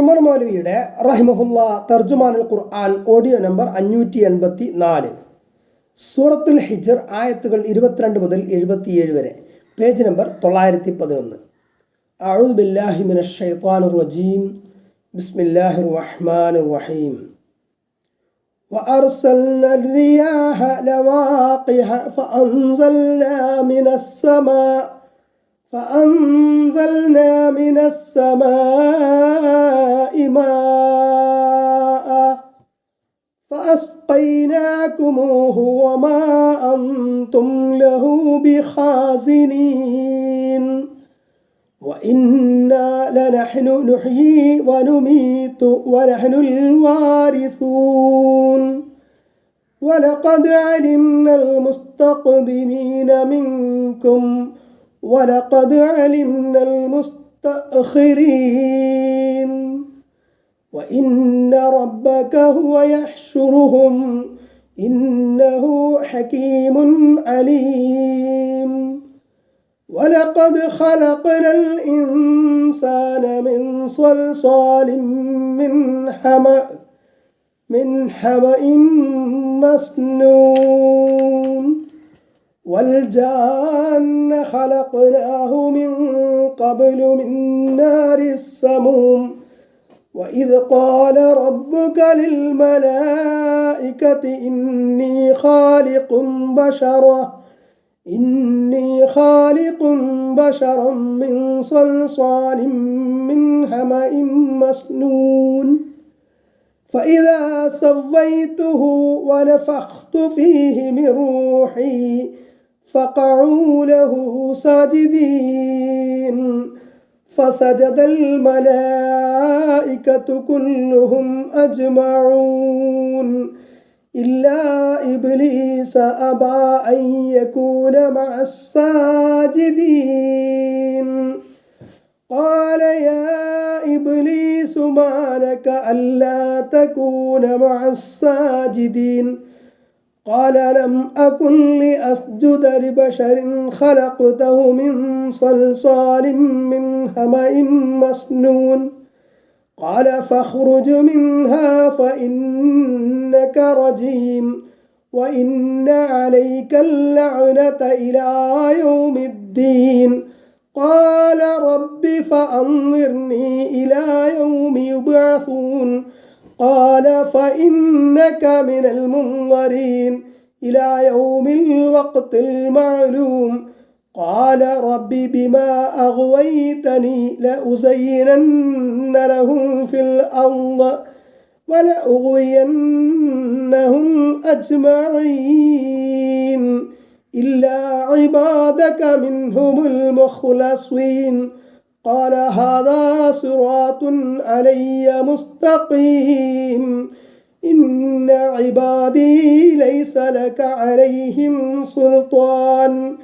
ഉമർ മൗലവിയുടെ റഹിമഹുല്ല തർജുമാനുൽ ഖുർആൻ audio number 584, സൂറത്തുൽ ഹിജ്ർ ആയത്തുകൾ 22 മുതൽ 77 വരെ, പേജ് നമ്പർ 911. അഊദു ബില്ലാഹി മിനശ് ശൈത്വാനിർ റജീം. ബിസ്മില്ലാഹിർ റഹ്മാനിർ റഹീം. وأرسلنا الرياح لواقح فأنزلنا من السماء ماء فأسقيناكموه وما أنتم له بخازنين وإنا لنحن نحيي ونميت ونحن الوارثون ولقد علمنا المستقدمين منكم ولقد علمنا المستأخرين وإن ربك هو يحشرهم إنه حكيم عليم ولقد خلقنا الإنسان من صلصال من حمأ مسنون والجان خلقناه من قبل من نار السموم وإذ قال ربك للملائكة إني خالق بشرا من صلصال من حمأ مسنون فإذا سويته ونفخت فيه من روحي فقعوا له ساجدين فسجد الملائكة كلهم أجمعون إلا إبليس أبى أن يكون مع الساجدين قال يا إبليس ما لك ألا تكون مع الساجدين قال لم أكن لأسجد لبشر خلقته من صلصال من حمأ مسنون قال فاخرج منها فإنك رجيم وإن عليك اللعنة إلى يوم الدين قال رب فأنظرني إلى يوم يبعثون قال فإنك من المنظرين إلى يوم الوقت المعلوم قال رب بما أغويتني لأزينن لهم في الأرض ولأغوينهم أجمعين إلا عبادك منهم المخلصين قال هذا صراط علي مستقيم إن عبادي ليس لك عليهم سلطان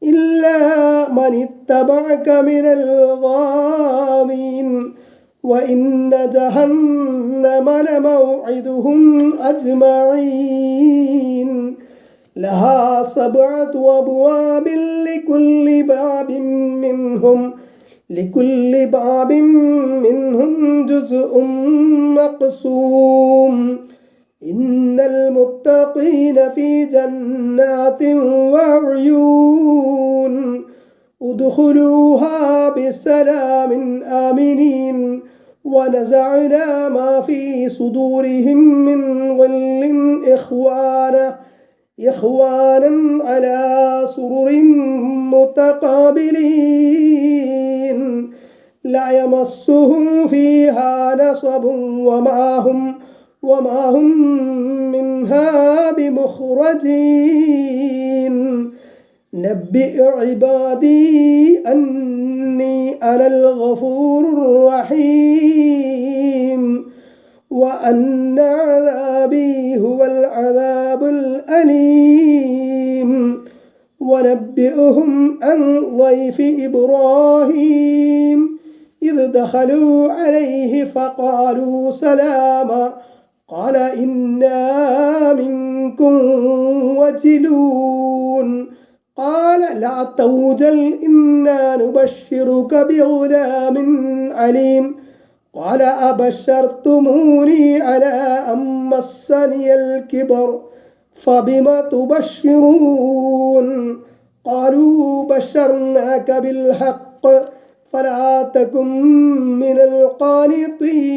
إلا من اتبعك من الغاوين وإن جهنم لموعدهم أجمعين لها 7 أبواب لكل باب منهم جزء مقسوم إن المتقين في جنات وعيون ادخلوها بسلام آمنين ونزعنا ما في صدورهم من غل إخوانا على سرر متقابلين لا يمسهم فيها نصب وما هم منها بمخرجين نبئ عبادي أني أنا الغفور الرحيم وأن عذابي هو العذاب الأليم ونبئهم عن ضيف إبراهيم إذ دخلوا عليه فقالوا سلاما قال إنا منكم وجلون قال لا توجل إنا نبشرك بغلام عليم قال أبشرتموني على أن مسني الكبر فبم تبشرون قالوا بشرناك بالحق فلا تكن من القانطين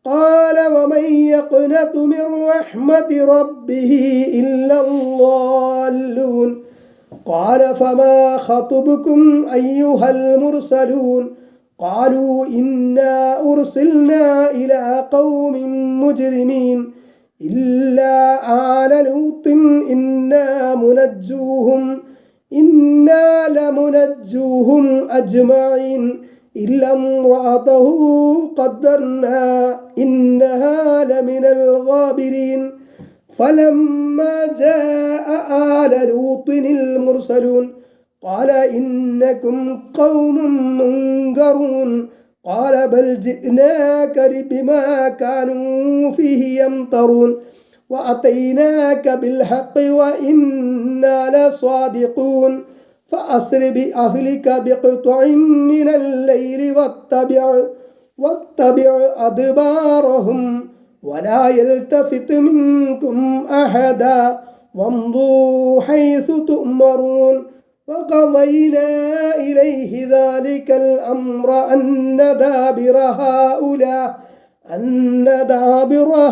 قال ومن يقنط من رحمة ربه إلا الضالون قال فما خطبكم أيها المرسلون قالوا إنا أرسلنا إلى قوم مجرمين إلا آل لوط إنا لمنجوهم أجمعين إلا امرأته قدرنا إنها لمن الغابرين فلما جاء آل لوط المرسلون قال إنكم قوم منكرون قال بل جئناك بما كانوا فيه يمترون وأتيناك بالحق وإنا لصادقون فأسر بأهلك بقطع من الليل واتبع أدبارهم ولا يلتفت منكم أحدا وامضوا حيث تؤمرون وقضينا إليه ذلك الأمر أن دابر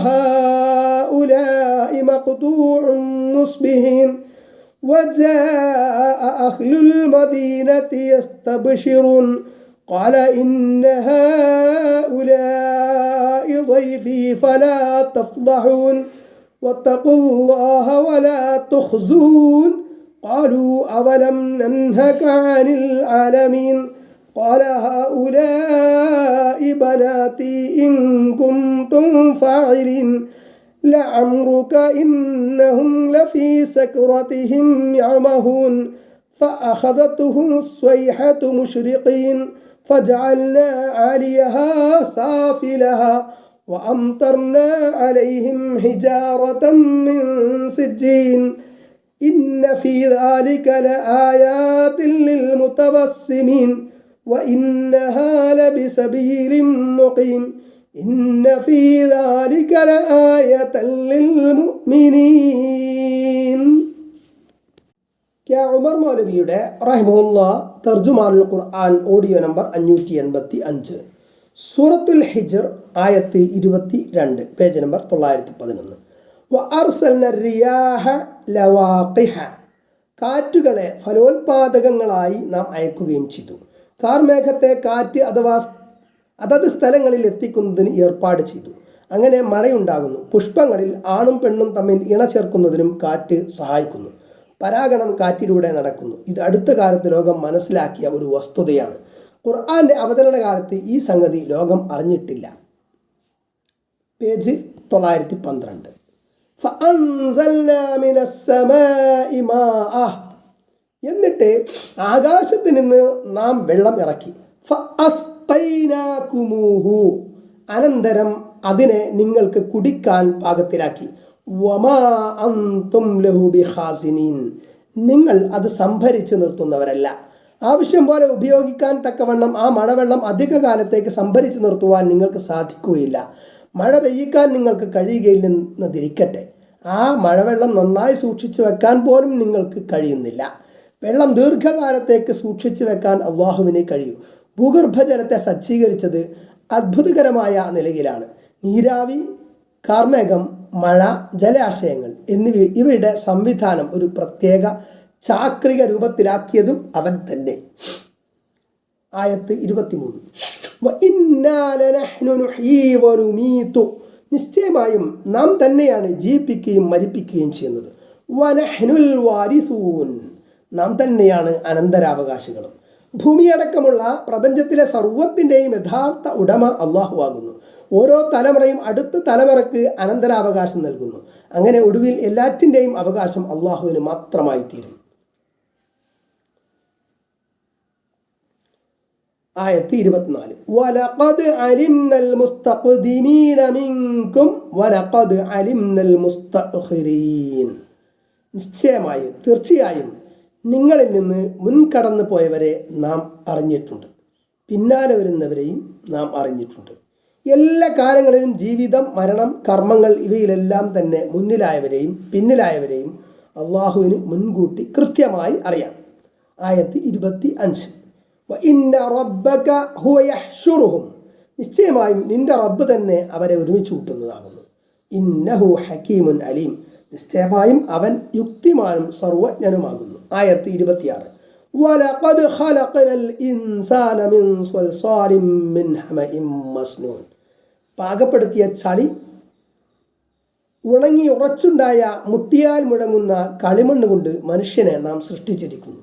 هؤلاء مقطوع مصبحين وجاء أهل المدينة يستبشرون قال إن هؤلاء ضيفي فلا تفضحون واتقوا الله ولا تخزون قالوا أولم ننهك عن العالمين قال هؤلاء بناتي إن كنتم فاعلين لعمرك إنهم لفي سكرتهم يعمهون فأخذتهم الصيحة مشرقين فجعلنا عاليها سافلها وأمطرنا عليهم حجارة من سجين إن في ذلك لآيات للمتبسمين وإنها لبسبيل مقيم إن في ذلك لآية للمؤمنين. ഉമർ മൗലവിയുടെ റഹിമഹുല്ലാ തർജുമാനുൽ ഖുർആൻ ഓഡിയോ നമ്പർ 585, സൂറത്തുൽ ഹിജ്ർ ആയത്ത് 22, പേജ് നമ്പർ 911. വഅർസൽന റിയാഹ ലവാഖിഹ, കാറ്റുകളെ ഫലോത്പാദകങ്ങളായി നാം അയക്കുകയും ചെയ്തു. കാർമേഘത്തെ കാറ്റ് അതത് സ്ഥലങ്ങളിൽ എത്തിക്കുന്നതിന് ഏർപ്പാട് ചെയ്തു. അങ്ങനെ മഴയുണ്ടാകുന്നു. പുഷ്പങ്ങളിൽ ആണും പെണ്ണും തമ്മിൽ ഇണ ചേർക്കുന്നതിനും കാറ്റ് സഹായിക്കുന്നു. പരാഗണം കാറ്റിലൂടെ നടക്കുന്നു. ഇത് അടുത്ത കാലത്ത് ലോകം മനസ്സിലാക്കിയ ഒരു വസ്തുതയാണ്. ഖുർആന്റെ അവതരണ കാലത്ത് ഈ സംഗതി ലോകം അറിഞ്ഞിട്ടില്ല. പേജ് 912. എന്നിട്ട് ആകാശത്ത് നിന്ന് നാം വെള്ളം ഇറക്കി. അനന്തരം അതിനെ നിങ്ങൾക്ക് കുടിക്കാൻ പാകത്തിലാക്കി. വമാ അൻതും ലഹു ബിഖാസിനീൻ, നിങ്ങൾ അത് സംഭരിച്ചു നിർത്തുന്നവരല്ല. ആവശ്യം പോലെ ഉപയോഗിക്കാൻ തക്കവണ്ണം ആ മഴവെള്ളം അധിക കാലത്തേക്ക് സംഭരിച്ചു നിർത്തുവാൻ നിങ്ങൾക്ക് സാധിക്കുകയില്ല. മഴ പെയ്യിക്കാൻ നിങ്ങൾക്ക് കഴിയുകയില്ലെന്നതിരിക്കട്ടെ, ആ മഴവെള്ളം നന്നായി സൂക്ഷിച്ചു വെക്കാൻ പോലും നിങ്ങൾക്ക് കഴിയുന്നില്ല. വെള്ളം ദീർഘകാലത്തേക്ക് സൂക്ഷിച്ചു വെക്കാൻ അള്ളാഹുവിനെ കഴിയൂ. ഭൂഗർഭജലത്തെ സജ്ജീകരിച്ചത് അത്ഭുതകരമായ നിലയിലാണ്. നീരാവി, കാർമേഘം, മഴ, ജലാശയങ്ങൾ ഇവയുടെ സംവിധാനം ഒരു പ്രത്യേക ചാക്രിക രൂപത്തിലാക്കിയതും അവൻ തന്നെ. ആയത്ത് 23. നിശ്ചയമായും നാം തന്നെയാണ് ജീവിപ്പിക്കുകയും മരിപ്പിക്കുകയും ചെയ്യുന്നത്. വനഹ്നുൽ വാരിസൂൻ, നാം തന്നെയാണ് അനന്തരാവകാശികളും. ഭൂമിയടക്കമുള്ള പ്രപഞ്ചത്തിലെ സർവ്വത്തിൻ്റെയും യഥാർത്ഥ ഉടമ അള്ളാഹു ആകുന്നു. ഓരോ തലമുറയും അടുത്ത തലമുറക്ക് അനന്തരാവകാശം നൽകുന്നു. അങ്ങനെ ഒടുവിൽ എല്ലാറ്റിൻ്റെയും അവകാശം അള്ളാഹുവിന് മാത്രമായി തീരും. ആയത്ത് 24. വലഖദ് അലിംനൽ മുസ്തഖ്ദിമീന മിൻകും വലഖദ് അലിംനൽ മുസ്തഅഖിരീൻ, നിശ്ചയമായും തീർച്ചയായും നിങ്ങളിൽ നിന്ന് മുൻകടന്നു പോയവരെ നാം അറിഞ്ഞിട്ടുണ്ട്. പിന്നാലെ വരുന്നവരെയും നാം അറിഞ്ഞിട്ടുണ്ട്. എല്ലാ കാലങ്ങളിലും ജീവിതം, മരണം, കർമ്മങ്ങൾ ഇവയിലെല്ലാം തന്നെ മുന്നിലായവരെയും പിന്നിലായവരെയും അള്ളാഹുവിന് മുൻകൂട്ടി കൃത്യമായി അറിയാം. ആയത്ത് 25. ഇന്ന റബ്ബക ഹുവ യഹ്ശുറുഹും, നിശ്ചയമായും നിന്റെ റബ്ബ് തന്നെ അവരെ ഒരുമിച്ച് കൂട്ടുന്നതാകുന്നു. ഇന്നഹു ഹക്കീമുൻ അലീം, നിശ്ചയമായും അവൻ യുക്തിമാനും സർവജ്ഞനുമാകുന്നു. ആയത്ത് 26. വലഖദ് ഖലഖനൽ ഇൻസാന മിൻ സ്വൽസാലിൻ മിൻ ഹമഇൻ മസ്നൂൻ, പാകപ്പെടുത്തിയ ചളി ഉണങ്ങി ഉറച്ചുണ്ടായ മുട്ടിയാൽ മുഴങ്ങുന്ന കളിമണ്ണ് കൊണ്ട് മനുഷ്യനെ നാം സൃഷ്ടിച്ചിരിക്കുന്നു.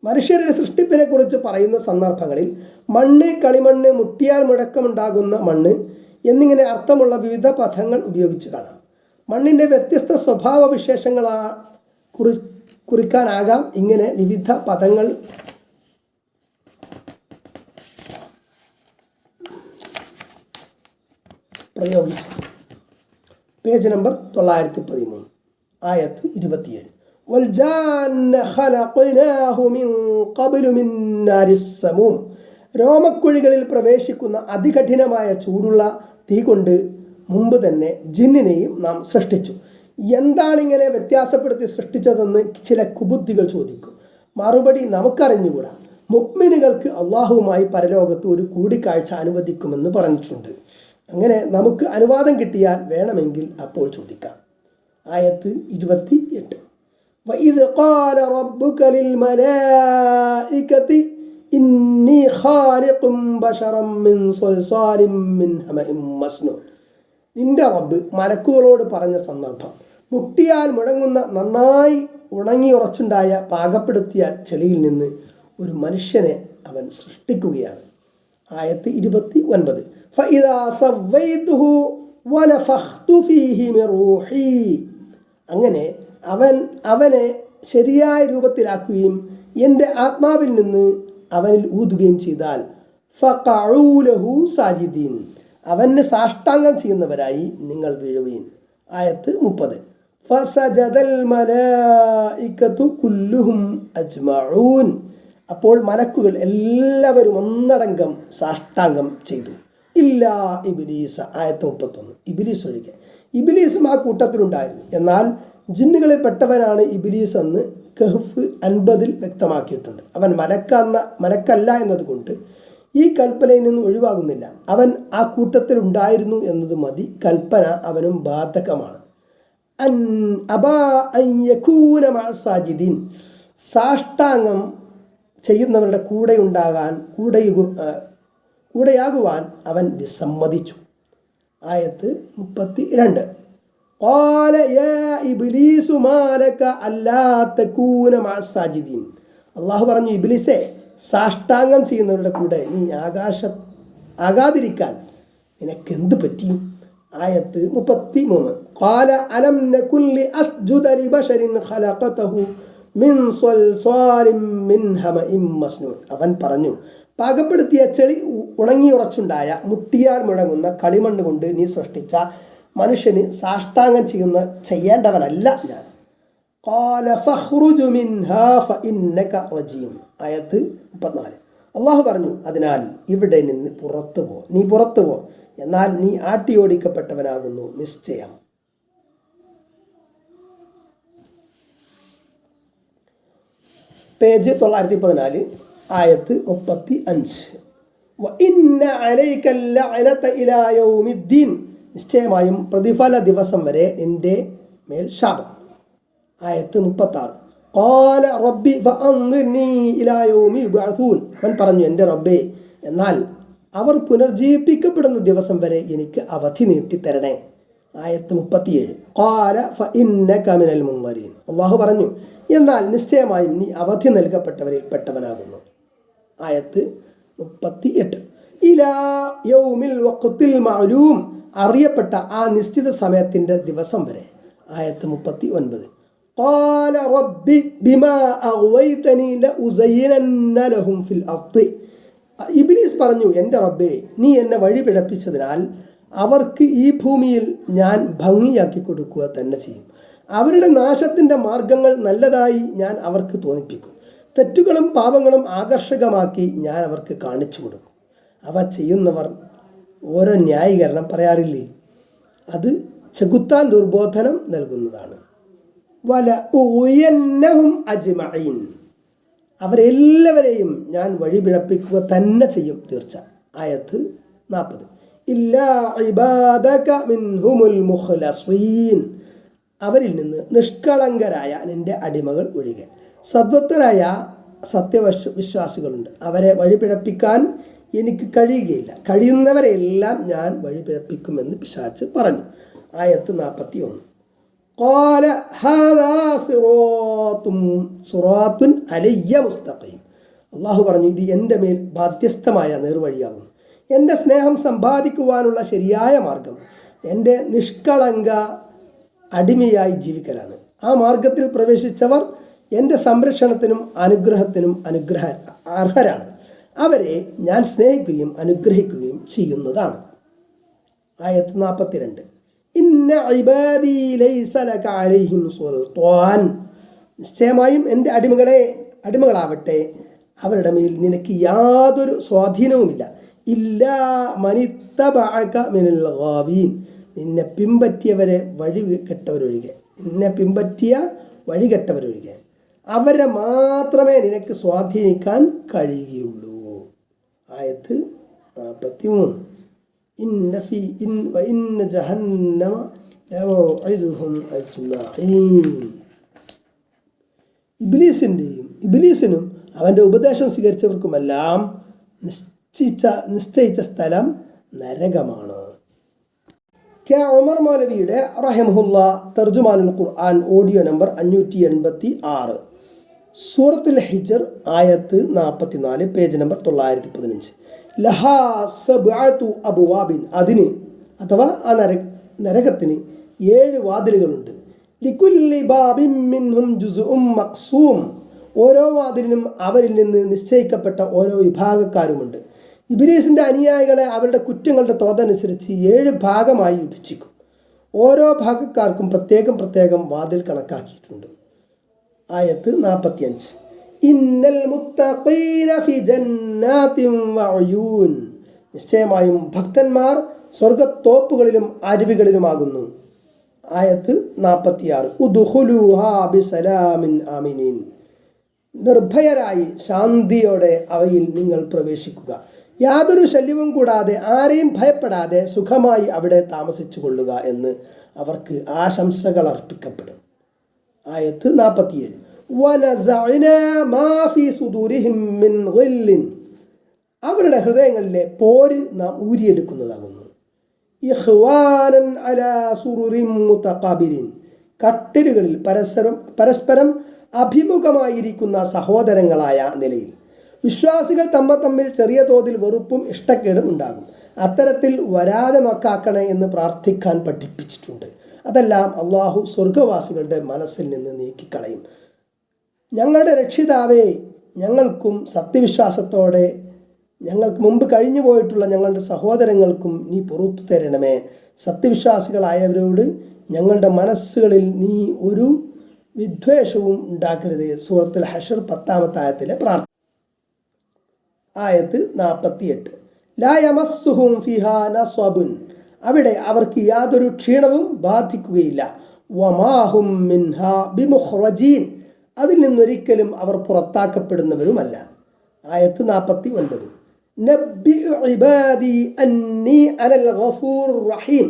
മനുഷ്യരുടെ സൃഷ്ടിപ്പിനെ കുറിച്ച് പറയുന്ന സന്ദർഭങ്ങളിൽ മണ്ണ്, കളിമണ്ണ്, മുട്ടിയാൽ മുഴക്കമുണ്ടാകുന്ന മണ്ണ് എന്നിങ്ങനെ അർത്ഥമുള്ള വിവിധ പദങ്ങൾ ഉപയോഗിച്ച് കാണാം. മണ്ണിൻ്റെ വ്യത്യസ്ത സ്വഭാവ വിശേഷങ്ങളാ കുറിക്കാനാകാം ഇങ്ങനെ വിവിധ പദങ്ങൾ പ്രയോഗിച്ചു. പേജ് നമ്പർ 913, ആയത്ത് 27. രോമക്കുഴികളിൽ പ്രവേശിക്കുന്ന അതികഠിനമായ ചൂടുള്ള തീ കൊണ്ട് മുമ്പ് തന്നെ ജിന്നിനെയും നാം സൃഷ്ടിച്ചു. എന്താണിങ്ങനെ വ്യത്യാസപ്പെടുത്തി സൃഷ്ടിച്ചതെന്ന് ചില കുബുദ്ധികൾ ചോദിക്കും. മറുപടി നമുക്കറിഞ്ഞുകൂടാ. മുഅ്മിനുകൾക്ക് അള്ളാഹുവുമായി പരലോകത്ത് ഒരു കൂടിക്കാഴ്ച അനുവദിക്കുമെന്ന് പറഞ്ഞിട്ടുണ്ട്. അങ്ങനെ നമുക്ക് അനുവാദം കിട്ടിയാൽ വേണമെങ്കിൽ അപ്പോൾ ചോദിക്കാം. ആയത്ത് 28. വഇദ് ഖാല റബ്ബുക ലിൽ മലായികതി ഇന്നി ഖാലിഖും ബശറൻ മിൻ സ്വൽസാലിൻ മിൻ ഹമഇൻ മസ്നൂൻ, നിന്റെ റബ്ബ് മലക്കുകളോട് പറഞ്ഞ സന്ദർഭം മുട്ടിയാൽ മുഴങ്ങുന്ന നന്നായി ഉണങ്ങിയുറച്ചുണ്ടായ പാകപ്പെടുത്തിയ ചെളിയിൽ നിന്ന് ഒരു മനുഷ്യനെ അവൻ സൃഷ്ടിക്കുകയാണ്. ആയത്ത് 29. ഫഇദാ സവ്വൈതുഹു വനഫഖ്തു ഫീഹി മിൻ റൂഹി, അങ്ങനെ അവനെ ശരിയായ രൂപത്തിലാക്കുകയും എൻ്റെ ആത്മാവിൽ നിന്ന് അവനിൽ ഊതുകയും ചെയ്താൽ ഫഖഉ ലഹു സാജിദീൻ, അവന് സാഷ്ടാംഗം ചെയ്യുന്നവരായി നിങ്ങൾ വീഴുവീൻ. ആയത്ത് 30. ഫസജദൽ മലായികതു കുല്ലുഹും അജ്മഊൻ, അപ്പോൾ മലക്കുകൾ എല്ലാവരും ഒന്നടങ്കം സാഷ്ടാംഗം ചെയ്തു. ഇല്ലാ ഇബ്ലീസ, ആയത്ത് 31, ഇബ്ലീസ് ഒഴികെ. ഇബ്ലീസും ആ കൂട്ടത്തിലുണ്ടായിരുന്നു. എന്നാൽ ജിന്നുകളിൽ പെട്ടവനാണ് ഇബ്ലീസ് എന്ന് കഹ്ഫ് 50 വ്യക്തമാക്കിയിട്ടുണ്ട്. അവൻ മലക്കല്ല എന്നതുകൊണ്ട് ഈ കൽപ്പനയിൽ നിന്ന് ഒഴിവാകുന്നില്ല. അവൻ ആ കൂട്ടത്തിൽ ഉണ്ടായിരുന്നു എന്നത് മതി. കൽപ്പന അവനും ബാധകമാണ്. സാഷ്ടാംഗം ചെയ്യുന്നവരുടെ കൂടെയാകുവാൻ അവൻ വിസമ്മതിച്ചു. ആയത്ത് 32. ഖാല യാ ഇബ്ലീസു മാലക അല്ലാ തകൂന മഅസ്സാജിദീൻ, അള്ളാഹു പറഞ്ഞു, ഇബ്ലീസേ, സാഷ്ടാംഗം ചെയ്യുന്നവരുടെ കൂടെ നീ ആകാതിരിക്കാൻ നിനക്കെന്ത് പറ്റി? ആയത്ത് 33. ഖാല അലം നകുൻ ലി അസ്ജുദ ലിബശരിൻ ഖലഖതഹു മിൻ സ്വൽസാലിൻ മിൻ ഹമഇൻ മസ്നൂൻ, അവൻ പറഞ്ഞു, പാകപ്പെടുത്തിയ ചെളി ഉണങ്ങിയുറച്ചുണ്ടായ മുട്ടിയാൽ മുഴങ്ങുന്ന കളിമണ്ണ് കൊണ്ട് നീ സൃഷ്ടിച്ച മനുഷ്യന് സാഷ്ടാംഗം ചെയ്യേണ്ടവനല്ല ഞാൻ. ഖാല ഫഖ്റുജ് മിൻഹാ ഫഇന്നക റജീം, ആയത്ത് 34. അള്ളാഹു പറഞ്ഞു, അതിനാൽ ഇവിടെ നിന്ന് നീ പുറത്തു പോ, എന്നാൽ നീ ആട്ടിയോടിക്കപ്പെട്ടവനാകുന്നു നിശ്ചയം. പേജ് 914, ആയത്ത് 35. വഇന്ന അലൈക ലഅനത ഇലാ യൗമിദ്ദീൻ, നിശ്ചയമായും പ്രതിഫല ദിവസം വരെ നിന്റെ മേൽ ശാപം. ആയത്ത് 36. ഖാല റബ്ബി ഫഅൻദിർനി ഇലാ യൗമി യുബ്അഥൂൻ, അവൻ പറഞ്ഞു, എൻ്റെ റബ്ബേ, എന്നാൽ അവർ പുനർജീവിപ്പിക്കപ്പെടുന്ന ദിവസം വരെ എനിക്ക് അവധി നീട്ടിത്തരണേ. ആയത്ത് 37. ഖാല ഫഇന്നക മിനൽ മുൻദരീൻ, അല്ലാഹു പറഞ്ഞു, എന്നാൽ നിശ്ചയമായും നീ അവധി നൽകപ്പെട്ടവരിൽ പെട്ടവനാകുന്നു. ആയത്ത് 38. ഇലാ യൗമിൽ വഖ്തിൽ മഅലൂം, അറിയപ്പെട്ട ആ നിശ്ചിത സമയത്തിൻ്റെ ദിവസം വരെ. ആയത്ത് 39. ഖാല റബ്ബി ബിമാ അഗ്വൈതനി ലഉസയ്യിനന്ന ലഹും ഫിൽ അർദ്, ഇബ്ലീസ് പറഞ്ഞു, എൻ്റെ റബ്ബേ, നീ എന്നെ വഴി പിഴപ്പിച്ചതിനാൽ അവർക്ക് ഈ ഭൂമിയിൽ ഞാൻ ഭംഗിയാക്കി കൊടുക്കുക തന്നെ ചെയ്യും. അവരുടെ നാശത്തിൻ്റെ മാർഗങ്ങൾ നല്ലതായി ഞാൻ അവർക്ക് തോന്നിപ്പിക്കും. തെറ്റുകളും പാപങ്ങളും ആകർഷകമാക്കി ഞാൻ അവർക്ക് കാണിച്ചു കൊടുക്കും. അവ ചെയ്യുന്നവർ ഓരോ ന്യായീകരണം പറയാറില്ലേ, അത് ചെകുത്താൻ ദുർബോധനം നൽകുന്നതാണ്. വല ഉയന്നഹും അജ്മഈൻ, അവരെല്ലാവരെയും ഞാൻ വഴിപിഴപ്പിക്കുക തന്നെ ചെയ്യും തീർച്ച. ആയത്ത് 40. ഇല്ലാ ഇബാദക മിൻഹുമുൽ മുഖ്ലസീൻ, അവരിൽ നിന്ന് നിഷ്കളങ്കരായ നിന്റെ അടിമകൾ ഒഴികെ സദ്വത്തരായ സത്യവിശ്വാസികളുണ്ട്. അവരെ വഴിപിഴപ്പിക്കാൻ എനിക്ക് കഴിയുകയില്ല. കഴിയുന്നവരെല്ലാം ഞാൻ വഴിപിഴപ്പിക്കുമെന്ന് പിശാച് പറഞ്ഞു. ആയത്ത് 41. ഖാല ഹാദാ സിറാത്തുൻ അലയ്യ മുസ്തഖീം, അള്ളാഹു പറഞ്ഞു, ഇത് എൻ്റെ മേൽ ബാധ്യസ്ഥമായ നേർവഴിയാകുന്നു. എൻ്റെ സ്നേഹം സമ്പാദിക്കുവാനുള്ള ശരിയായ മാർഗം എൻ്റെ നിഷ്കളങ്ക അടിമയായി ജീവിക്കലാണ്. ആ മാർഗത്തിൽ പ്രവേശിച്ചവർ എൻ്റെ സംരക്ഷണത്തിനും അനുഗ്രഹത്തിനും അർഹരാണ്. അവരെ ഞാൻ സ്നേഹിക്കുകയും അനുഗ്രഹിക്കുകയും ചെയ്യുന്നതാണ്. ആയത്ത് 42. ഇന്ന ഇബാദി ലൈസ ലക അലൈഹിം സുൽത്താൻ, നിശ്ചയമായും എൻ്റെ അടിമകളാവട്ടെ അവരുടെ മേൽ നിനക്ക് യാതൊരു സ്വാധീനവുമില്ല. ഇല്ലാ മനിത്തബഅക മിനൽ ഗാവീൻ, നിന്നെ പിമ്പറ്റിയ വഴികെട്ടവരൊഴികെ അവരെ മാത്രമേ നിനക്ക് സ്വാധീനിക്കാൻ കഴിയുകയുള്ളൂ. ആയത്ത് 43. ഇന്ന ജഹന്നമ ലമൗഇദുഹും അജ്മഈൻ, ഇബ്ലീസിനും അവൻ്റെ ഉപദേശം സ്വീകരിച്ചവർക്കുമെല്ലാം നിശ്ചയിച്ച സ്ഥലം നരകമാണ്. ഉമർ മൗലവിയുടെ റഹിമഹുല്ലാ തർജുമാനുൽ ഖുർആൻ ഓഡിയോ നമ്പർ 586, സൂറത്തുൽ ഹിജ്ർ ആയത്ത് 44, പേജ് നമ്പർ 915. ലഹാ സബ്അതു അബ്വാബിൻ, അതിന് അഥവാ ആ നരകത്തിന് 7 വാതിലുകളുണ്ട്. ലികുല്ലി ബാബിൻ മിൻഹും ജുസ്ഉം മഖ്സൂം, ഓരോ വാതിലിനും അവരിൽ നിന്ന് നിശ്ചയിക്കപ്പെട്ട ഓരോ വിഭാഗക്കാരുമുണ്ട്. ഇബ്ലീസിൻ്റെ അനുയായികളെ അവരുടെ കുറ്റങ്ങളുടെ തോതനുസരിച്ച് 7 ഭാഗമായി വിഭജിക്കും. ഓരോ ഭാഗക്കാർക്കും പ്രത്യേകം വാതിൽ കണക്കാക്കിയിട്ടുണ്ട്. ആയത്ത് 45. ഇന്നൽ മുത്തഖീന ഫി ജന്നാതിൻ വഉയൂൻ, നിശ്ചയമായും ഭക്തന്മാർ സ്വർഗത്തോപ്പുകളിലും അരുവികളിലുമാകുന്നു. ആയത്ത് 46. ഉദ്ഖുലൂഹാ ബിസലാമിൻ ആമിനീൻ, നിർഭയരായി ശാന്തിയോടെ അവയിൽ നിങ്ങൾ പ്രവേശിക്കുക. യാതൊരു ശല്യവും കൂടാതെ ആരെയും ഭയപ്പെടാതെ സുഖമായി അവിടെ താമസിച്ചു കൊള്ളുക എന്ന് അവർക്ക് ആശംസകൾ അർപ്പിക്കപ്പെടും. ആയത്ത് 47. വനസഅനാ മാ ഫീ സുദൂരിഹിം മിൻ ഗില്ലിൻ, അവരുടെ ഹൃദയങ്ങളിലെ പോര് നാം ഊരിയെടുക്കുന്നതാകുന്നു. ഇഖ്വാനൻ അലാ സുറുറിൻ മുതഖാബിരിൻ, കട്ടിലുകളിൽ പരസ്പരം അഭിമുഖമായിരിക്കുന്ന സഹോദരങ്ങളായ നിലയിൽ. വിശ്വാസികൾ തമ്മിൽ ചെറിയ തോതിൽ വെറുപ്പും ഇഷ്ടക്കേടും ഉണ്ടാകും. അത്തരത്തിൽ വരാതെ നോക്കാക്കണേ എന്ന് പ്രാർത്ഥിക്കാൻ പഠിപ്പിച്ചിട്ടുണ്ട്. അതെല്ലാം അള്ളാഹു സ്വർഗവാസികളുടെ മനസ്സിൽ നിന്ന് നീക്കിക്കളയും. ഞങ്ങളുടെ രക്ഷിതാവേ, ഞങ്ങൾക്കും സത്യവിശ്വാസത്തോടെ ഞങ്ങൾക്ക് മുമ്പ് കഴിഞ്ഞു പോയിട്ടുള്ള ഞങ്ങളുടെ സഹോദരങ്ങൾക്കും നീ പുറത്തു തരണമേ. സത്യവിശ്വാസികളായവരോട് ഞങ്ങളുടെ മനസ്സുകളിൽ നീ ഒരു വിദ്വേഷവും ഉണ്ടാക്കരുത്. സൂറത്തുൽ ഹഷർ 10-ാമത്തെ ആയത്തിലെ പ്രാർത്ഥന. ആയത്ത് 48. ലാ യമസ്സുഹും ഫിഹാ നസ്വബുൻ, അവിടെ അവർക്ക് യാതൊരു ക്ഷീണവും ബാധിക്കുകയില്ല. വമാഹും മിൻഹാ ബിമുഖ്റജീൻ, അതിൽ നിന്നൊരിക്കലും അവർ പുറത്താക്കപ്പെടുന്നവരുമല്ല. ആയത്ത് 49. നബ്ബി ഇബാദി അന്നി അനൽ ഗഫൂറുർ റഹീം,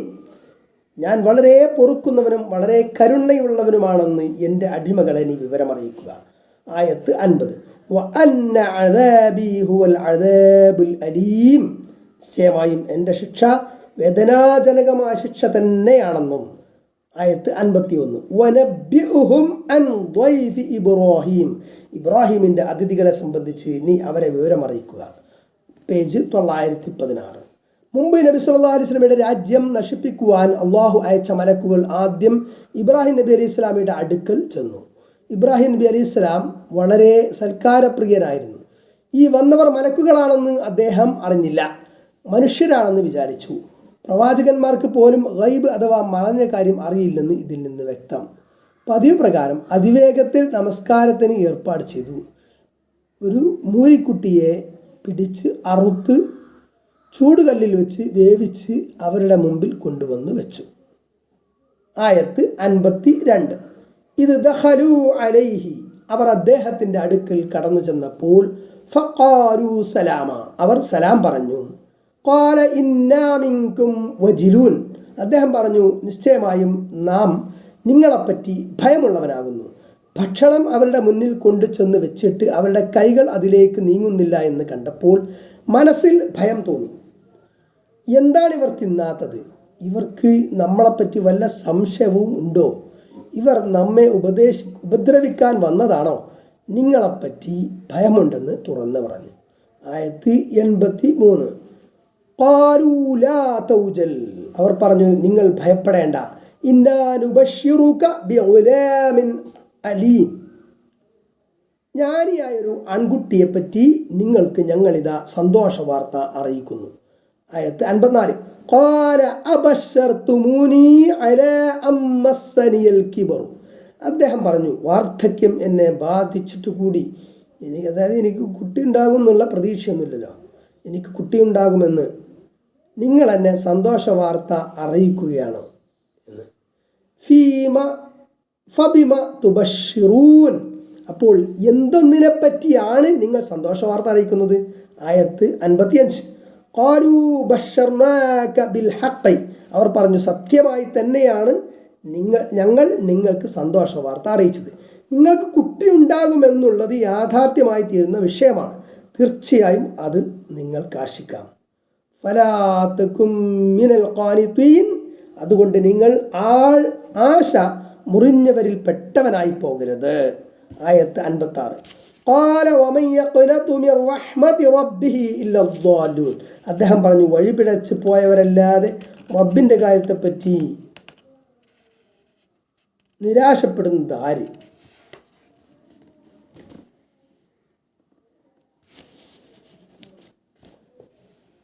ഞാൻ വളരെ പൊറുക്കുന്നവനും വളരെ കരുണയുള്ളവനുമാണെന്ന് എൻ്റെ അടിമകളെ നീ വിവരമറിയിക്കുക. ആയത്ത് 50. വഅന്ന അദാബി ഹുവൽ അദാബുൽ അലീം, നിശ്ചയമായും എൻ്റെ ശിക്ഷ വേദനാജനകമായ ശിക്ഷ തന്നെയാണെന്നും. ആയത്ത് 51. വനബ്ബിഉഹും അൻ ളൈഫി ഇബ്രാഹിം, ഇബ്രാഹിമിൻ്റെ അതിഥികളെ സംബന്ധിച്ച് നീ അവരെ വിവരമറിയിക്കുക. പേജ് 916. മുമ്പ് നബി സല്ലല്ലാഹു അലൈഹി വസല്ലമയുടെ രാജ്യം നശിപ്പിക്കുവാൻ അള്ളാഹു അയച്ച മലക്കുകൾ ആദ്യം ഇബ്രാഹിം നബി അലൈഹി സ്വലാമിയുടെ അടുക്കൽ ചെന്നു. ഇബ്രാഹിം നബി അലൈഹി സ്വലാം വളരെ സൽക്കാരപ്രിയനായിരുന്നു. ഈ വന്നവർ മലക്കുകളാണെന്ന് അദ്ദേഹം അറിഞ്ഞില്ല, മനുഷ്യരാണെന്ന് വിചാരിച്ചു. പ്രവാചകന്മാർക്ക് പോലും ഗൈബ് അഥവാ മറഞ്ഞ കാര്യം അറിയില്ലെന്ന് ഇതിൽ നിന്ന് വ്യക്തം. പതിവ് പ്രകാരം അതിവേഗത്തിൽ നമസ്കാരത്തിന് ഏർപ്പാട് ചെയ്തു. ഒരു മൂരിക്കുട്ടിയെ പിടിച്ച് അറുത്ത് ചൂടുകല്ലിൽ വെച്ച് വേവിച്ച് അവരുടെ മുമ്പിൽ കൊണ്ടുവന്ന് വെച്ചു. ആയത്ത് 52. ഇത് ദഖലു അലൈഹി, അവർ അദ്ദേഹത്തിൻ്റെ അടുക്കൽ കടന്നു ചെന്നപ്പോൾ ഫഖാലു സലാമ, അവർ സലാം പറഞ്ഞു. ഖാല ഇന്നാ മിൻകും വജിലൂൻ, അദ്ദേഹം പറഞ്ഞു നിശ്ചയമായും നാം നിങ്ങളെപ്പറ്റി ഭയമുള്ളവനാകുന്നു. ഭക്ഷണം അവരുടെ മുന്നിൽ കൊണ്ടു ചെന്ന് വെച്ചിട്ട് അവരുടെ കൈകൾ അതിലേക്ക് നീങ്ങുന്നില്ല എന്ന് കണ്ടപ്പോൾ മനസ്സിൽ ഭയം തോന്നി. എന്താണ് ഇവർ തിന്നാത്തത്? ഇവർക്ക് നമ്മളെപ്പറ്റി വല്ല സംശയവും ഉണ്ടോ? ഇവർ നമ്മെ ഉപദ്രവിക്കാൻ വന്നതാണോ? നിങ്ങളെപ്പറ്റി ഭയമുണ്ടെന്ന് തുറന്നു പറഞ്ഞു. ആയത്ത് 83. ഖാലൂ ലാ തൗജൽ, അവർ പറഞ്ഞു നിങ്ങൾ ഭയപ്പെടേണ്ട. ഇന്നാ നുബശ്ശിറുക ബിഗുലാമിൻ അലീം, ജ്ഞാനിയായൊരു ആൺകുട്ടിയെപ്പറ്റി നിങ്ങൾക്ക് ഞങ്ങളിതാ സന്തോഷ വാർത്ത അറിയിക്കുന്നു. ആയത്ത് 54. ഖാല അബശ്ശർതുമൂനി അലാ അമ്മസ്സനിയൽ കിബറു, അദ്ദേഹം പറഞ്ഞു വാർദ്ധക്യം എന്നെ ബാധിച്ചിട്ട് കൂടി എനിക്ക് കുട്ടി ഉണ്ടാകും എന്നുള്ള പ്രതീക്ഷയൊന്നുമില്ലല്ലോ, എനിക്ക് കുട്ടി ഉണ്ടാകുമെന്ന് നിങ്ങൾ എന്നെ സന്തോഷ വാർത്ത അറിയിക്കുകയാണോ എന്ന്. ഫബിമ തുബശ്ശിറൂൻ, അപ്പോൾ എന്തൊന്നിനെ പറ്റിയാണ് നിങ്ങൾ സന്തോഷ വാർത്ത അറിയിക്കുന്നത്? ആയത്ത് 55. ഖാലൂ ബശ്ശർനാക ബിൽ ഹഖ്, അവർ പറഞ്ഞു സത്യമായി തന്നെയാണ് ഞങ്ങൾ നിങ്ങൾക്ക് സന്തോഷ വാർത്ത അറിയിച്ചത്. നിങ്ങൾക്ക് കുട്ടി ഉണ്ടാകുമെന്നുള്ളത് യാഥാർത്ഥ്യമായി തീരുന്ന വിഷയമാണ്. തീർച്ചയായും അത് നിങ്ങൾക്ക് ആശിക്കാം. ഫലാ തകും മിനൽ ഖാനിതീൻ, അതുകൊണ്ട് നിങ്ങൾ ആശ മുറിഞ്ഞവരിൽ പെട്ടവനായി പോകരുത്. ആയത്ത് 56. ഖാല വമൻ യഖ്നതു മിർ റഹ്മതി റബ്ബിഹി ഇല്ലാ ദ്ദാലൂൻ, അദ്ദേഹം പറഞ്ഞു വഴിപിഴച്ച് പോയവരല്ലാതെ റബ്ബിൻ്റെ കാര്യത്തെപ്പറ്റി നിരാശപ്പെടുന്നത് ആര്?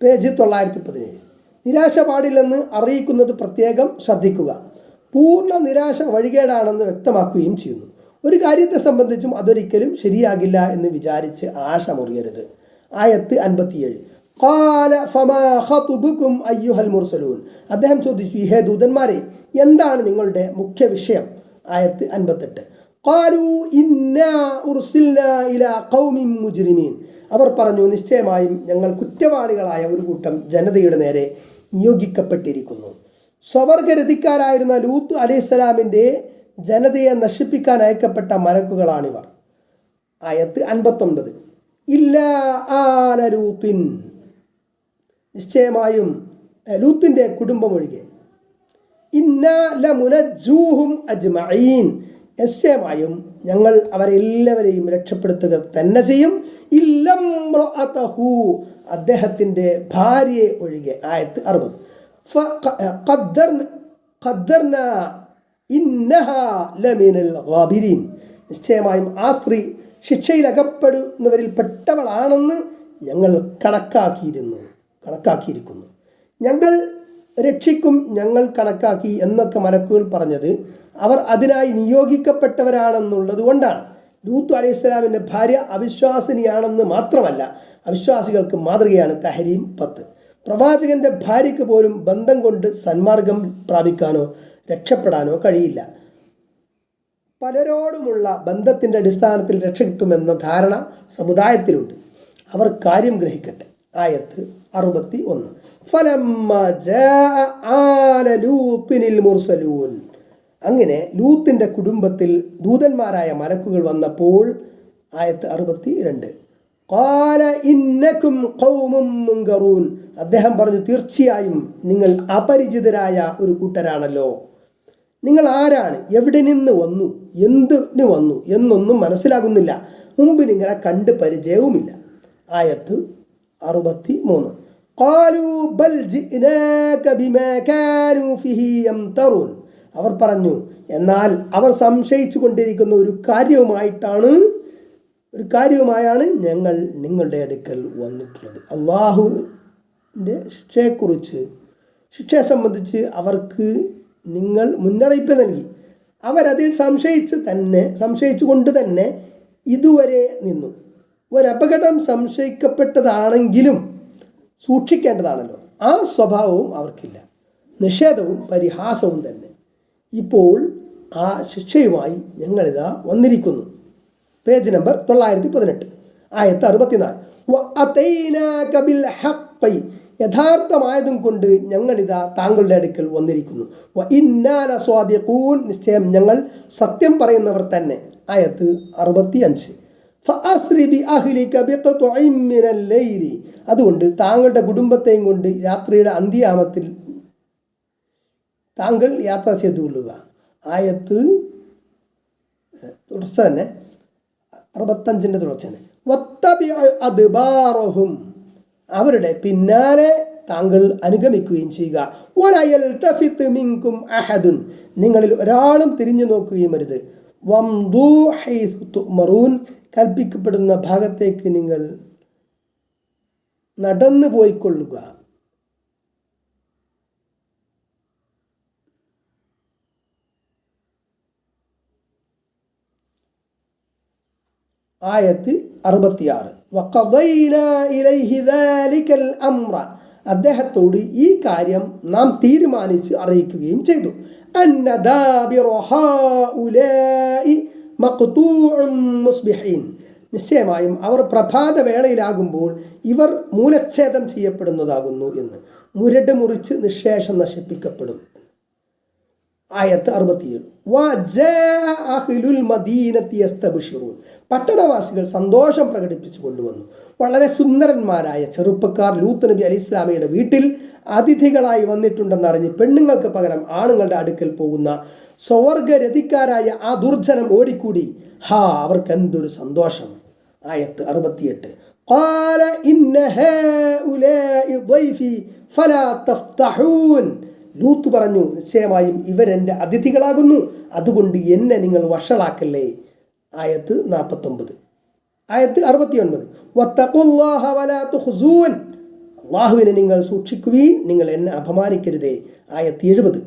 പേജ് 917. നിരാശ പാടില്ലെന്ന് അറിയിക്കുന്നത് പ്രത്യേകം ശ്രദ്ധിക്കുക. പൂർണ്ണ നിരാശ വഴികേടാണെന്ന് വ്യക്തമാക്കുകയും ചെയ്യുന്നു. ഒരു കാര്യത്തെ സംബന്ധിച്ചും അതൊരിക്കലും ശരിയാകില്ല എന്ന് വിചാരിച്ച് ആശ മുറിയരുത്. ആയത്ത് 57. ഖാല ഫമാ ഖതുബുകും അയ്യുഹൽ മുർസലൂൻ, അദ്ദേഹം ചോദിച്ചു ഹേ ദൂതന്മാരെ എന്താണ് നിങ്ങളുടെ മുഖ്യ വിഷയം? ആയത്ത് 58. ഖാലൂ ഇന്നാ ഉർസിൽനാ ഇലാ ഖൗമിൻ മുജ്രിമീൻ, അവർ പറഞ്ഞു നിശ്ചയമായും ഞങ്ങൾ കുറ്റവാളികളായ ഒരു കൂട്ടം ജനതയുടെ നേരെ നിയോഗിക്കപ്പെട്ടിരിക്കുന്നു. സ്വവർഗരതിക്കാരായിരുന്ന ലൂത്ത് അലൈഹിസ്സലാമിൻ്റെ ജനതയെ നശിപ്പിക്കാൻ അയക്കപ്പെട്ട മലക്കുകളാണിവർ. ആയത്ത് 59. ഇല്ലാ ആല ലൂത്തിൻ, നിശ്ചയമായും ലൂത്തിൻ്റെ കുടുംബം ഒഴികെ. ഇന്നാ ലമുനജ്ജൂഹും അജ്മഈൻ, നിശ്ചയമായും ഞങ്ങൾ അവരെല്ലാവരെയും രക്ഷപ്പെടുത്തുക തന്നെ ചെയ്യും. ഇല്ലംറഅതഹു, അദ്ദേഹത്തിൻ്റെ ഭാര്യയെ ഒഴികെ. ആയത്ത് 60. ഖദ്ദർനാ ഇന്നഹാ ലമിനൽ ഗാബിരീൻ, നിശ്ചയമായും ആ സ്ത്രീ ശിക്ഷയിൽ അകപ്പെടുന്നവരിൽ പെട്ടവളാണെന്ന് ഞങ്ങൾ കണക്കാക്കിയിരിക്കുന്നു. ഞങ്ങൾ രക്ഷിക്കും, ഞങ്ങൾ കണക്കാക്കി എന്നൊക്കെ മലക്കുകൾ പറഞ്ഞത് അവർ അതിനായി നിയോഗിക്കപ്പെട്ടവരാണെന്നുള്ളത് കൊണ്ടാണ്. ലൂത്ത് അലൈഹിസ്സലാമിൻ്റെ ഭാര്യ അവിശ്വാസിനിയാണെന്ന് മാത്രമല്ല അവിശ്വാസികൾക്ക് മാതൃകയാണ്. തഹരീം 10. പ്രവാചകന്റെ ഭാര്യയ്ക്ക് പോലും ബന്ധം കൊണ്ട് സന്മാർഗം പ്രാപിക്കാനോ രക്ഷപ്പെടാനോ കഴിയില്ല. പലരോടുമുള്ള ബന്ധത്തിൻ്റെ അടിസ്ഥാനത്തിൽ രക്ഷ കിട്ടുമെന്ന ധാരണ സമുദായത്തിലുണ്ട്. അവർ കാര്യം ഗ്രഹിക്കട്ടെ. ആയത്ത് 61. ഫലമ്മ ജാഅ ആല ലൂത്തിനിൽ മുർസലൂൻ, അങ്ങനെ ലൂത്തിൻ്റെ കുടുംബത്തിൽ ദൂതന്മാരായ മലക്കുകൾ വന്നപ്പോൾ. ആയത്ത് 62. ഖാല ഇന്നകും ഖൗമുൻ മുൻകറൂൻ, അദ്ദേഹം പറഞ്ഞു തീർച്ചയായും നിങ്ങൾ അപരിചിതരായ ഒരു കൂട്ടരാണല്ലോ. നിങ്ങൾ ആരാണ്, എവിടെ നിന്ന് വന്നു, എന്തിന് വന്നു എന്നൊന്നും മനസ്സിലാകുന്നില്ല. മുമ്പ് നിങ്ങളെ കണ്ട് പരിചയവുമില്ല. ആയത്ത് 63. ഖാലൂ ബൽ ജിനാക ബിമാ കാനൂ ഫിഹി യംതറൂൻ, അവർ പറഞ്ഞു എന്നാൽ അവർ സംശയിച്ചു കൊണ്ടിരിക്കുന്ന ഒരു കാര്യവുമായാണ് ഞങ്ങൾ നിങ്ങളുടെ അടുക്കൽ വന്നിട്ടുള്ളത്. അള്ളാഹുവിൻ്റെ ശിക്ഷയെ സംബന്ധിച്ച് അവർക്ക് നിങ്ങൾ മുന്നറിയിപ്പ് നൽകി. അവരതിൽ സംശയിച്ചു കൊണ്ട് തന്നെ ഇതുവരെ നിന്നു. ഒരപകടം സംശയിക്കപ്പെട്ടതാണെങ്കിലും സൂക്ഷിക്കേണ്ടതാണല്ലോ, ആ സ്വഭാവവും അവർക്കില്ല. നിഷേധവും പരിഹാസവും തന്നെ. ഇപ്പോൾ ആ ശിക്ഷയുമായി ഞങ്ങളിതാ വന്നിരിക്കുന്നു. പേജ് നമ്പർ 918, ആയത്ത് 64. യഥാർത്ഥമായതും കൊണ്ട് ഞങ്ങളിതാ താങ്കളുടെ അടുക്കൽ വന്നിരിക്കുന്നു. നിശ്ചയം ഞങ്ങൾ സത്യം പറയുന്നവർ തന്നെ. ആയത്ത് 65. അതുകൊണ്ട് താങ്കളുടെ കുടുംബത്തെയും കൊണ്ട് രാത്രിയുടെ അന്ത്യയാമത്തിൽ താങ്കൾ യാത്ര ചെയ്തുകൊള്ളുക. ആയത്ത് തുടർച്ച തന്നെ 65 തുടർച്ച തന്നെ. അവരുടെ പിന്നാലെ താങ്കൾ അനുഗമിക്കുകയും ചെയ്യുക. നിങ്ങളിൽ ഒരാളും തിരിഞ്ഞു നോക്കുകയും അരുത്. കൽപ്പിക്കപ്പെടുന്ന ഭാഗത്തേക്ക് നിങ്ങൾ നടന്നു പോയിക്കൊള്ളുക. ആയത്ത് 66. അദ്ദേഹത്തോട് ഈ കാര്യം നാം തീരുമാനിച്ച് അറിയിക്കുകയും ചെയ്തു. നിശ്ചയമായും അവർ പ്രഭാതവേളയിലാകുമ്പോൾ ഇവർ മൂലച്ഛേദം ചെയ്യപ്പെടുന്നതാകുന്നു എന്ന്. മുരട് മുറിച്ച് നിശേഷം നശിപ്പിക്കപ്പെടും. ആയത്ത് 67. പട്ടണവാസികൾ സന്തോഷം പ്രകടിപ്പിച്ചു കൊണ്ടുവന്നു. വളരെ സുന്ദരന്മാരായ ചെറുപ്പക്കാർ ലൂത്ത് നബി അലൈഹി ഇസ്ലാമിയുടെ വീട്ടിൽ അതിഥികളായി വന്നിട്ടുണ്ടെന്നറിഞ്ഞ് പെണ്ണുങ്ങൾക്ക് പകരം ആണുങ്ങളുടെ അടുക്കൽ പോകുന്ന സ്വർഗരതിക്കാരായ ആ ദുർജനം ഓടിക്കൂടി. അവർക്ക് എന്തൊരു സന്തോഷം. ആയത്ത് 68. ലൂത്ത് പറഞ്ഞു, നിശ്ചയമായും ഇവരെൻ്റെ അതിഥികളാകുന്നു, അതുകൊണ്ട് എന്നെ നിങ്ങൾ വഷളാക്കല്ലേ. ആയത്ത് 49. ആയത്ത് 69. അല്ലാഹുവിനെ നിങ്ങൾ സൂക്ഷിക്കുവീൻ, നിങ്ങൾ എന്നെ അപമാനിക്കരുതേ. ആയത്ത് 70.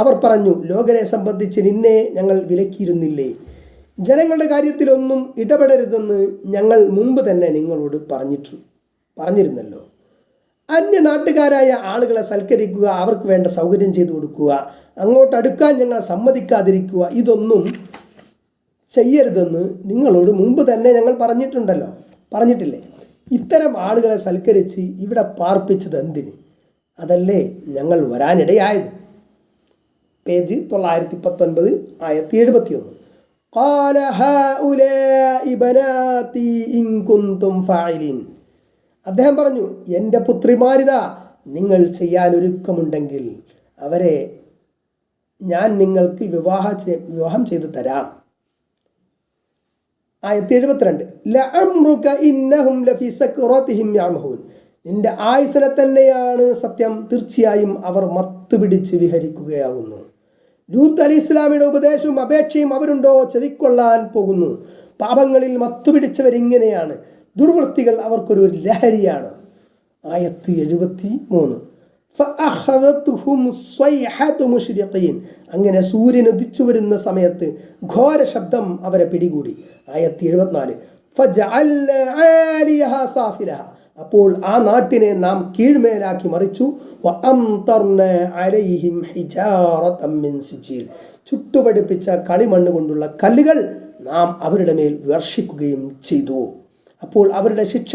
അവർ പറഞ്ഞു, ലോകരെ സംബന്ധിച്ച് നിന്നെ ഞങ്ങൾ വിലക്കിയിരുന്നില്ലേ? ജനങ്ങളുടെ കാര്യത്തിലൊന്നും ഇടപെടരുതെന്ന് ഞങ്ങൾ മുമ്പ് തന്നെ നിങ്ങളോട് പറഞ്ഞിരുന്നല്ലോ. അന്യനാട്ടുകാരായ ആളുകളെ സൽക്കരിക്കുക, അവർക്ക് വേണ്ട സൗകര്യം ചെയ്തു കൊടുക്കുക, അങ്ങോട്ടടുക്കാൻ ഞങ്ങളെ സമ്മതിക്കാതിരിക്കുക, ഇതൊന്നും ചെയ്യരുതെന്ന് നിങ്ങളോട് മുമ്പ് തന്നെ ഞങ്ങൾ പറഞ്ഞിട്ടില്ലേ? ഇത്തരം ആളുകളെ സൽക്കരിച്ച് ഇവിടെ പാർപ്പിച്ചത് എന്തിന്? അതല്ലേ ഞങ്ങൾ വരാനിടയായത്. പേജ് 919, ആയത്ത് 71. അദ്ദേഹം പറഞ്ഞു, എൻ്റെ പുത്രിമാരിതാ, നിങ്ങൾ ചെയ്യാൻ ഒരുക്കമുണ്ടെങ്കിൽ അവരെ ഞാൻ നിങ്ങൾക്ക് വിവാഹം ചെയ്തു തരാം. ആയത്ത് 72. നിന്റെ ആയുസ്സിനെ തന്നെയാണ് സത്യം, തീർച്ചയായും അവർ മത്തുപിടിച്ച് വിഹരിക്കുകയാകുന്നു. ലൂത്ത് അലൈഹി ഇസ്ലാമിയുടെ ഉപദേശവും അപേക്ഷയും അവരുണ്ടോ ചെവിക്കൊള്ളാൻ പോകുന്നു. പാപങ്ങളിൽ മത്തുപിടിച്ചവരിങ്ങനെയാണ്, ദുർവൃത്തികൾ അവർക്കൊരു ലഹരിയാണ്. ആയത്ത് 73. അങ്ങനെ സൂര്യൻ ഉദിച്ചു വരുന്ന സമയത്ത് ഘോര ശബ്ദം അവരെ പിടികൂടി. ആയത്ത് 74. അപ്പോൾ ആ നാട്ടിനെ നാം കീഴ്മേലാക്കി മറിച്ചു. ചുട്ടുപടിപ്പിച്ച കളിമണ്ണ് കൊണ്ടുള്ള കല്ലുകൾ നാം അവരുടെ മേൽ വർഷിക്കുകയും ചെയ്തു. അപ്പോൾ അവരുടെ ശിക്ഷ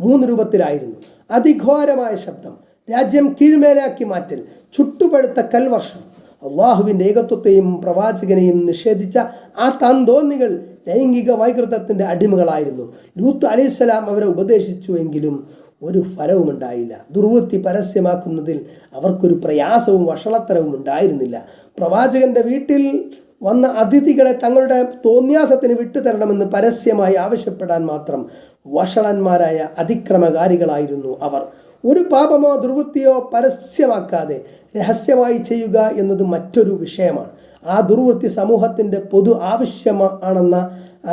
3 രൂപത്തിലായിരുന്നു: അതിഘോരമായ ശബ്ദം, രാജ്യം കീഴ്മേലാക്കി മാറ്റൽ, ചുട്ടുപഴുത്ത കൽവർഷം. അള്ളാഹുവിൻ്റെ ഏകത്വത്തെയും പ്രവാചകനെയും നിഷേധിച്ച ആ താന്തോന്നികൾ ലൈംഗിക വൈകൃതത്തിൻ്റെ അടിമകളായിരുന്നു. ലൂത്ത് അലൈഹിസ്സലാം അവരെ ഉപദേശിച്ചുവെങ്കിലും ഒരു ഫലവും ഉണ്ടായില്ല. ദുർവൃത്തി പരസ്യമാക്കുന്നതിൽ അവർക്കൊരു പ്രയാസവും വഷളത്തരവും ഉണ്ടായിരുന്നില്ല. പ്രവാചകന്റെ വീട്ടിൽ വന്ന അതിഥികളെ തങ്ങളുടെ തോന്യാസത്തിന് വിട്ടുതരണമെന്ന് പരസ്യമായി ആവശ്യപ്പെടാൻ മാത്രം വഷളന്മാരായ അതിക്രമകാരികളായിരുന്നു അവർ. ഒരു പാപമോ ദുർവൃത്തിയോ പരസ്യമാക്കാതെ രഹസ്യമായി ചെയ്യുക എന്നത് മറ്റൊരു വിഷയമാണ്. ആ ദുർവൃത്തി സമൂഹത്തിൻ്റെ പൊതു ആവശ്യമാണെന്ന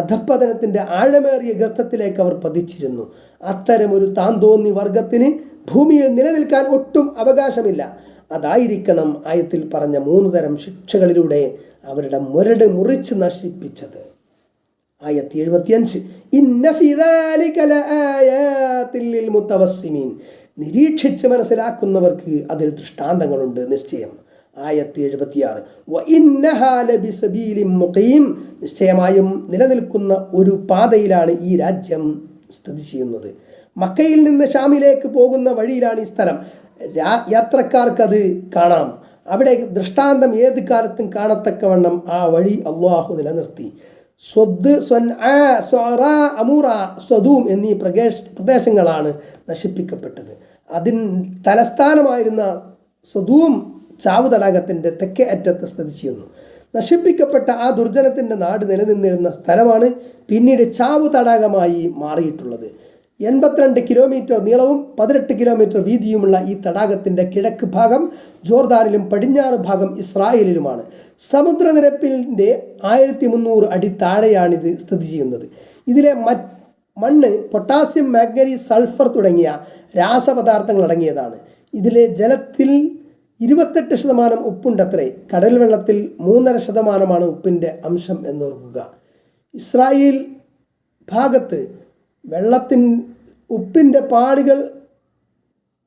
അധപ്പതനത്തിൻ്റെ ആഴമേറിയ ഗർത്തത്തിലേക്ക് അവർ പതിച്ചിരുന്നു. അത്തരമൊരു താന്തോന്നി വർഗത്തിന് ഭൂമിയിൽ നിലനിൽക്കാൻ ഒട്ടും അവകാശമില്ല. അതായിരിക്കണം ആയത്തിൽ പറഞ്ഞ 3 തരം ശിക്ഷകളിലൂടെ അവരുടെ മുരട് മുറിച്ച് നശിപ്പിച്ചത്. ആയത്ത് 75 ഇന്ന ഫീ ദാലിക ലആയാതിൻ ലിൽ മുതവസ്സിമീൻ, നിരീക്ഷിച്ച് മനസ്സിലാക്കുന്നവർക്ക് അതിൽ ദൃഷ്ടാന്തങ്ങളുണ്ട് നിശ്ചയം. ആയത്ത് 76 വ ഇന്നഹാ ലബിസബീലിൻ മുഖീം, നിശ്ചയമായും നിലനിൽക്കുന്ന ഒരു പാതയിലാണ് ഈ രാജ്യം സ്ഥിതി ചെയ്യുന്നത്. മക്കയിൽ നിന്ന് ഷാമിലേക്ക് പോകുന്ന വഴിയിലാണ് ഈ സ്ഥലം. യാത്രക്കാർക്കത് കാണാം. അവിടെ ദൃഷ്ടാന്തം ഏത് കാലത്തും കാണത്തക്കവണ്ണം ആ വഴി അള്ളാഹു നിലനിർത്തി. സ്വദ്, സ്വൻആ, സ്വഅറാ, അമൂറ, സ്വദൂം എന്നീ പ്രദേശങ്ങളാണ് നശിപ്പിക്കപ്പെട്ടത്. അതിൻ തലസ്ഥാനമായിരുന്ന സ്വദൂം ചാവു തടാകത്തിൻ്റെ തെക്കേ അറ്റത്ത് സ്ഥിതി ചെയ്യുന്നു. നശിപ്പിക്കപ്പെട്ട ആ ദുർജനത്തിൻ്റെ നാട് നിലനിന്നിരുന്ന സ്ഥലമാണ് പിന്നീട് ചാവു തടാകമായി മാറിയിട്ടുള്ളത്. 82 കിലോമീറ്റർ നീളവും 18 കിലോമീറ്റർ വീതിയുമുള്ള ഈ തടാകത്തിൻ്റെ കിഴക്ക് ഭാഗം ജോർദാനിലും പടിഞ്ഞാറ് ഭാഗം ഇസ്രായേലിലുമാണ്. സമുദ്രനിരപ്പിൻ്റെ 1300 അടി താഴെയാണിത് സ്ഥിതി ചെയ്യുന്നത്. ഇതിലെ മണ്ണ് പൊട്ടാസ്യം, മാംഗനീസ്, സൾഫർ തുടങ്ങിയ രാസപദാർത്ഥങ്ങൾ അടങ്ങിയതാണ്. ഇതിലെ ജലത്തിൽ 28% ഉപ്പുണ്ടത്രേ. കടൽ വെള്ളത്തിൽ 3.5% ഉപ്പിൻ്റെ അംശം എന്നോർക്കുക. ഇസ്രായേൽ ഭാഗത്ത് ഉപ്പിൻ്റെ പാളികൾ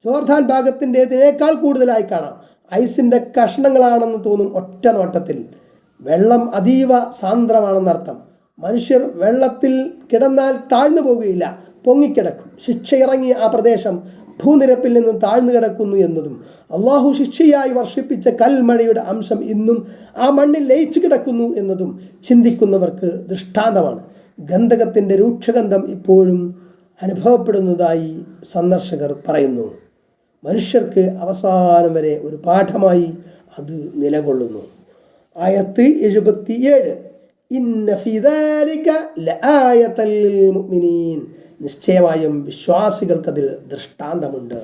ജോർദാൻ ഭാഗത്തിൻ്റെതിനേക്കാൾ കൂടുതലായി കാണാം. ഐസിൻ്റെ കഷ്ണങ്ങളാണെന്ന് തോന്നും ഒറ്റ നോട്ടത്തിൽ. വെള്ളം അതീവ സാന്ദ്രമാണെന്നർത്ഥം. മനുഷ്യർ വെള്ളത്തിൽ കിടന്നാൽ താഴ്ന്നു പോകുകയില്ല, പൊങ്ങിക്കിടക്കും. ശിക്ഷ ഇറങ്ങിയ ആ പ്രദേശം ഭൂനിരപ്പിൽ നിന്നും താഴ്ന്നു കിടക്കുന്നു എന്നതും അള്ളാഹു ശിക്ഷയായി വർഷിപ്പിച്ച കൽമഴയുടെ അംശം ഇന്നും ആ മണ്ണിൽ ലയിച്ചു കിടക്കുന്നു എന്നതും ചിന്തിക്കുന്നവർക്ക് ദൃഷ്ടാന്തമാണ്. ഗന്ധകത്തിൻ്റെ രൂക്ഷഗന്ധം ഇപ്പോഴും അനുഭവപ്പെടുന്നതായി സന്ദർശകർ പറയുന്നു. മനുഷ്യർക്ക് അവസാനം വരെ ഒരു പാഠമായി അത് നിലകൊള്ളുന്നു. ആയത്ത് 77 ഇന്ന ഫീ ദാലിക ലആയതൻ ലിൽ മുഅ്മിനീൻ, നിശ്ചയമായും വിശ്വാസികൾക്കതിൽ ദൃഷ്ടാന്തമുണ്ട്.